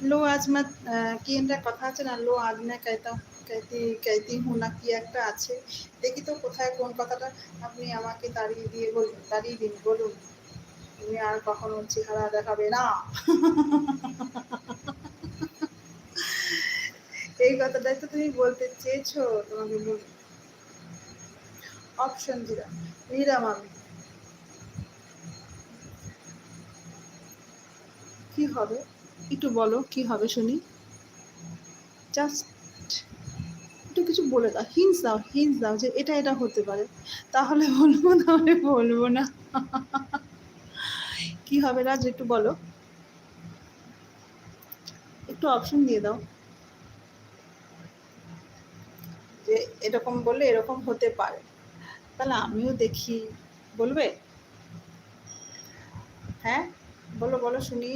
লো আজ মত কি একটা কথা আছে না, লো আজ মে कहती कहती हूँ না কি একটা আছে। দেখি তো কোথায় কোন কথাটা। আপনি আমাকে তাড়িয়ে দিন বলুন। তুমি আর কখনো চেহারা দেখাবে না। এই কথাটাই তো তুমি বলতে চেয়েছো। তোমাকে বলি অপশন দিলাম, নিলাম আমি। কি হবে একটু বলো, কি হবে শুনি। জাস্ট একটু কিছু বলে দাও, হিন্টস দাও যে এটা এটা হতে পারে। তাহলে বলবো, তাহলে বলবো না। কি হবে রাজ, একটু বলো, একটু অপশন দিয়ে দাও যে এরকম বললে এরকম হতে পারে, তাহলে আমিও দেখি। বলবে? হ্যাঁ, বলো বলো শুনি।